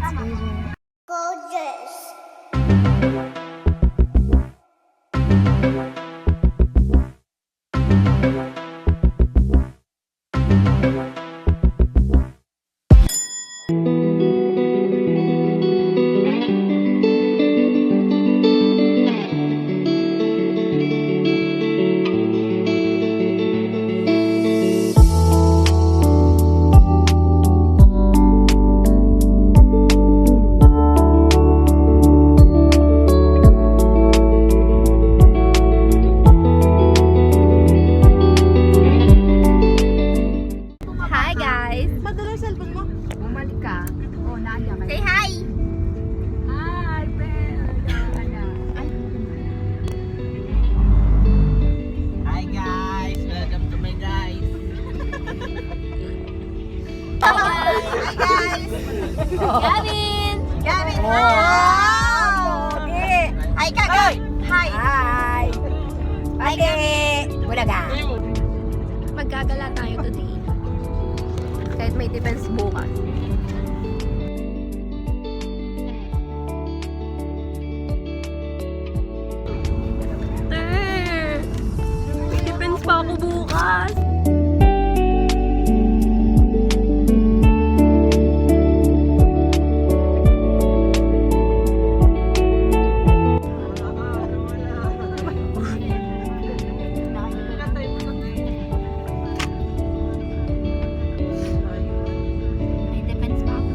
Gorgeous. Say hi! Hi, Hi guys! Welcome to my guys! Hi guys! Gavin! Gavin! Hi! Hi ka, Gavin! Hi! Hi! Hi, Gavin! Bulaga! Maggagala tayo today. Kahit may defense bukas. Defense pa ako bukas. May defense pa ako.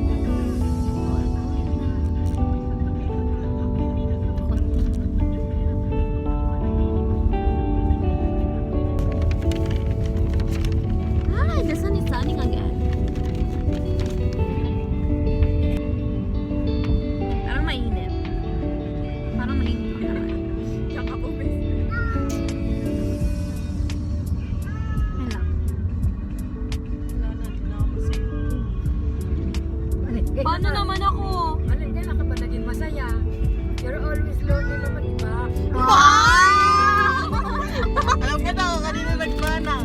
Hi, the sun is sunning again. Parang mainit. Parang mainit pa naman. Tsaka ubis. Wala. Paano naman ako? Ano, hindi na ka ba naging masaya? You're always lonely naman, di ba? Wow! Alam ka na ako kanina nagmana.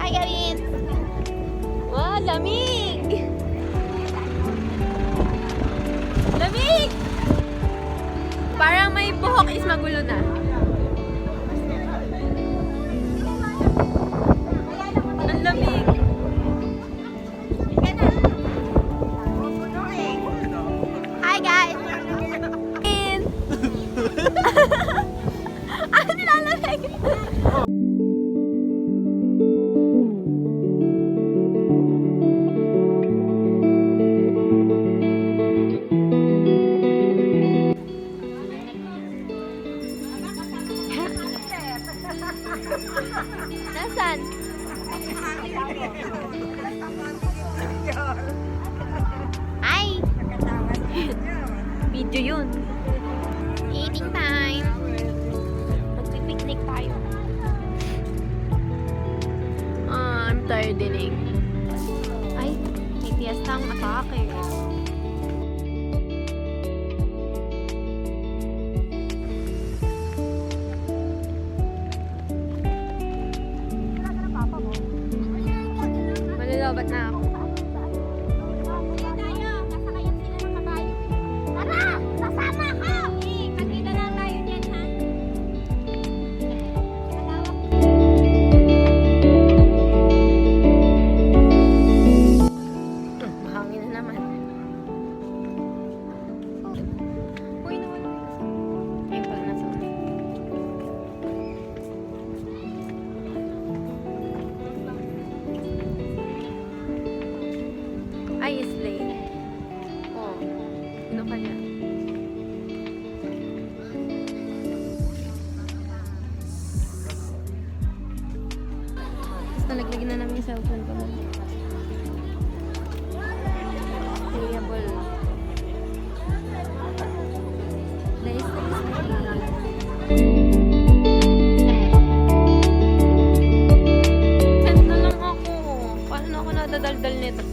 Hi, Gavin! Wow, lamig! Lamig! Parang may buhok is magulo na. Ang lamig! Hi, guys! Ano nilalamig? Nasaan? Ay! Video yun. Eating time. Magpipiknik tayo. I'm tired din eh. Ay, may piyestang atake. Malalabat na ako. Tara! Kasama ko! Magkita na tayo dyan, ha? Mahangin na naman. Uy, naman. Ayun pala nasa ulit. Ay, is late. Oh, sino kaya? Nalaglag na namin yung cellphone ko. Payable. Nice. Send na lang ako. Paano ako nadadaldal nito?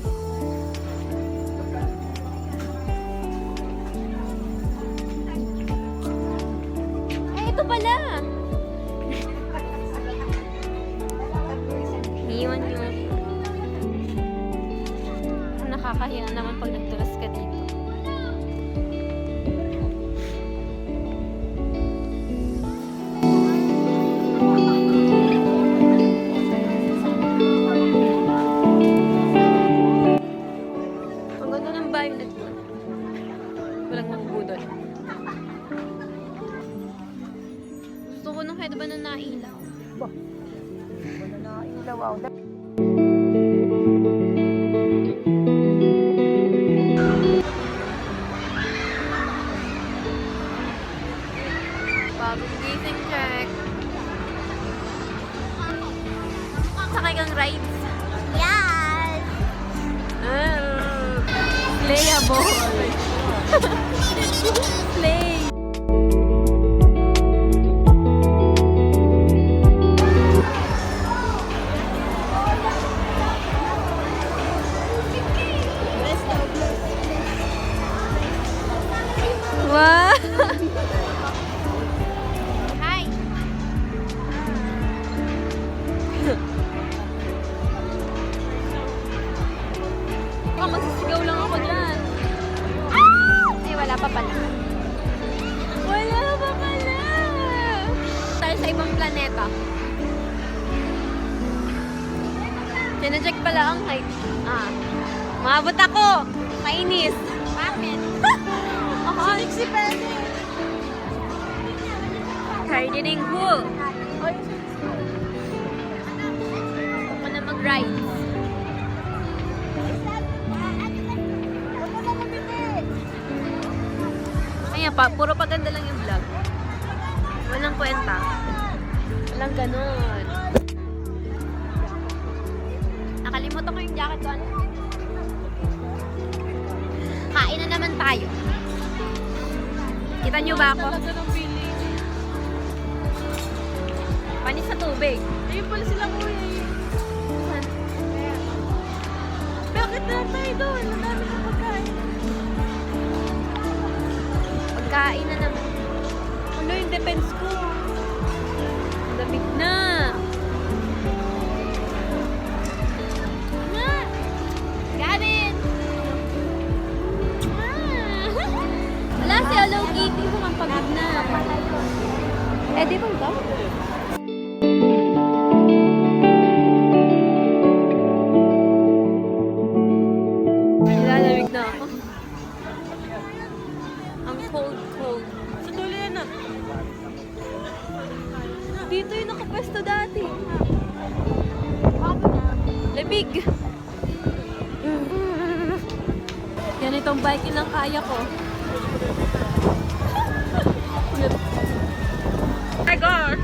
nakakahiya naman pag nagdulas ka dito. Ang ganda ng violet mo. Walang mambudol. Gusto ko ng headband na nailaw. Bagong gising check. Sakay kang rides. Yes! Playable. Play. Wow! Hi! Baka masisigaw lang ako dyan. Ay, wala pa pala. Wala pa pala! Tayo sa ibang planeta. Sinacheck pala ang height. Maabot ako! Kainis! Bakit? Ako, si Penny! Gardening pool! Ako na mag-ride. Kaya pa, puro paganda lang yung vlog. Walang kwenta. Walang ganun. Nakalimutan ko yung jacket ko. Ano? Kain na naman tayo. Kita nyo ba ako? Panis sa tubig. Ayun pala sila kuya. Bakit na tayo doon? Ang dami ng pagkain. Pagkain na naman. Ano yung defense ko? Lamig na. Na! Gavin! Wala si Hello Kitty mo ang pagod na. Eh, di ba ito? Nilalamig na ako. Ang cold. Sa dulo yan na. Dito yung nakapwesto dati. Lamig. Yan itong bike lang kaya ko. My God!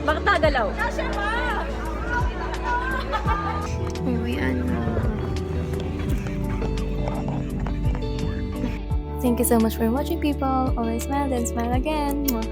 Bakit nagalaw? Uwian na. Thank you so much for watching, people. Always smile, then smile again. Mwah.